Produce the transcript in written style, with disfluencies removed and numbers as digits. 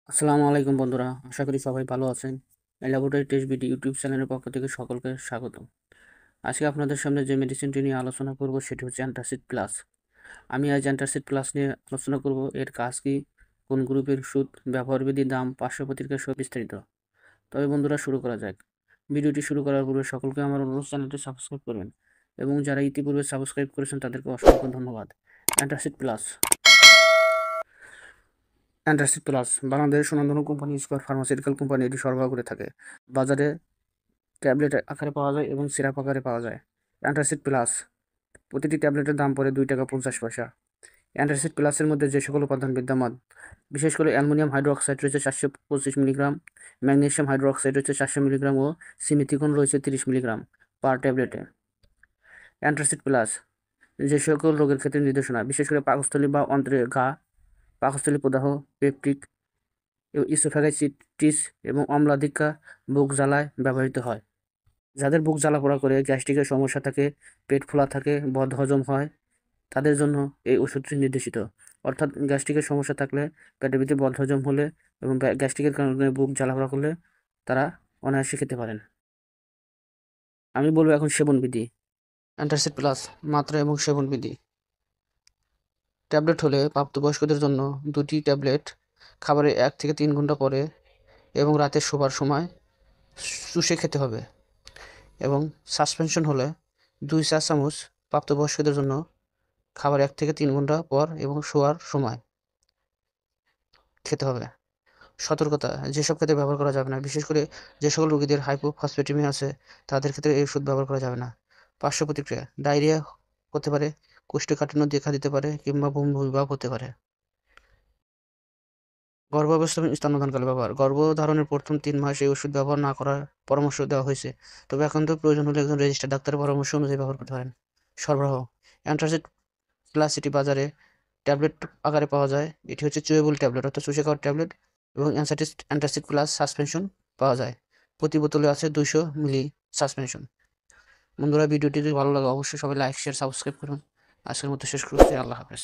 আসসালামু আলাইকুম বন্ধুরা, আশা করি সবাই ভালো আছেন। ল্যাবরেটরি টেস্ট বিডি ইউটিউব চ্যানেলের পক্ষ থেকে সকলকে স্বাগত। আজকে আপনাদের সামনে যে মেডিসিনটি নিয়ে আলোচনা করব সেটি হচ্ছে অ্যান্টাসিড প্লাস। আমি আজ অ্যান্টাসিড প্লাস নিয়ে আলোচনা করব, এর কাজ কি, কোন গ্রুপের ওষুধ, ব্যবহারবিধি, দাম, পার্শ্ব প্রতিক্রিয়া সহ বিস্তারিত। তবে বন্ধুরা, শুরু করা যাক। ভিডিওটি শুরু করার পূর্বে সকলকে আমার অনুরোধ, চ্যানেলটি সাবস্ক্রাইব করবেন এবং যারা ইতিপূর্বে সাবস্ক্রাইব করেছেন তাদেরকে অসংখ্য ধন্যবাদ। Antacid plus. অ্যান্টাসিড প্লাস বাংলাদেশের সুনামধন্য কোম্পানি স্কয়ার ফার্মাসিউটিক্যাল কোম্পানি এটি সরবরাহ করে থাকে। বাজারে ট্যাবলেট আকারে পাওয়া যায় এবং সিরাপ আকারে পাওয়া যায়। অ্যান্টাসিড প্লাস প্রতিটি ট্যাবলেটের দাম পড়ে 2 টাকা 50 পয়সা। অ্যান্টাসিড প্লাসের মধ্যে যে সকল উপাদান বিদ্যমান, বিশেষ করে অ্যালুমিনিয়াম হাইড্রোক্সাইড রয়েছে 425 মিলিগ্রাম, ম্যাগনেসিয়াম হাইড্রোক্সাইড রয়েছে 400 মিলিগ্রাম ও সিমিথিকন রয়েছে 30 মিলিগ্রাম পার ট্যাবলেটে। অ্যান্টাসিড প্লাস যে সকল রোগের ক্ষেত্রে নির্দেশনা, বিশেষ করে পাকস্থলী বা অন্ত্রের ঘা, পাকস্থলী প্রদাহ, পেপটিক, ইসোফ্যাগাইটিস এবং অম্লাধিক্যা, বুক জ্বালায় ব্যবহৃত হয়। যাদের বুক জ্বালাপোড়া করে, গ্যাস্ট্রিকের সমস্যা থাকে, পেট ফোলা থাকে, বদহজম হয়, তাদের জন্য এই ওষুধটি নির্দেশিত। অর্থাৎ গ্যাস্ট্রিকের সমস্যা থাকলে, পেটের ভিতরে বদহজম হলে এবং গ্যাস্ট্রিকের কারণে বুক জ্বালাপোড়া করলে তারা অনায়াসে খেতে পারেন। আমি বলবো এখন সেবনবিধি। অ্যান্টাসিড প্লাস মাত্রা এবং সেবনবিধি। ট্যাবলেট হলে প্রাপ্তবয়স্কদের জন্য 2টি ট্যাবলেট খাবারের 1 থেকে 3 ঘন্টা পরে এবং রাতে শোবার সময় চুষে খেতে হবে। এবং সাসপেনশন হলে 2 চা চামচ প্রাপ্তবয়স্কদের জন্য খাবার 1 থেকে 3 ঘন্টা পর এবং শোয়ার সময় খেতে হবে। সতর্কতা: যেসব ক্ষেত্রে ব্যবহার করা যাবে না, বিশেষ করে যে সকল রোগীদের হাইপোফসফেটেমিয়া আছে তাদের ক্ষেত্রে এই ওষুধ ব্যবহার করা যাবে না। পার্শ্ব প্রতিক্রিয়া: ডায়রিয়া হতে পারে, কোষ্ঠকাঠিন্য দেখা দিতে পারে কিংবা বমিভাব হতে পারে। গর্ভাবস্থা এবং স্তন্যদানকালে ব্যবহার: গর্ভধারণের প্রথম 3 মাস এই ওষুধ ব্যবহার না করার পরামর্শ দেওয়া হয়েছে, তবে একান্ত প্রয়োজন হলে একজন রেজিস্টার্ড ডাক্তারের পরামর্শ অনুযায়ী ব্যবহার করতে পারেন। সরবরাহ: অ্যান্টাসিড প্লাস এটি বাজারে ট্যাবলেট আকারে পাওয়া যায়। এটি হচ্ছে চুয়েবল ট্যাবলেট, অর্থাৎ চুষে খাওয়ার ট্যাবলেট, এবং অ্যান্টাসিড প্লাস সাসপেনশন পাওয়া যায়। প্রতি বোতলে আছে 200 মিলি সাসপেনশন। বন্ধুরা, ভিডিওটি যদি ভালো লাগে অবশ্যই সবাই লাইক, শেয়ার, সাবস্ক্রাইব করুন। আজকের মতো শেষ করছি। আল্লাহ হাফেজ।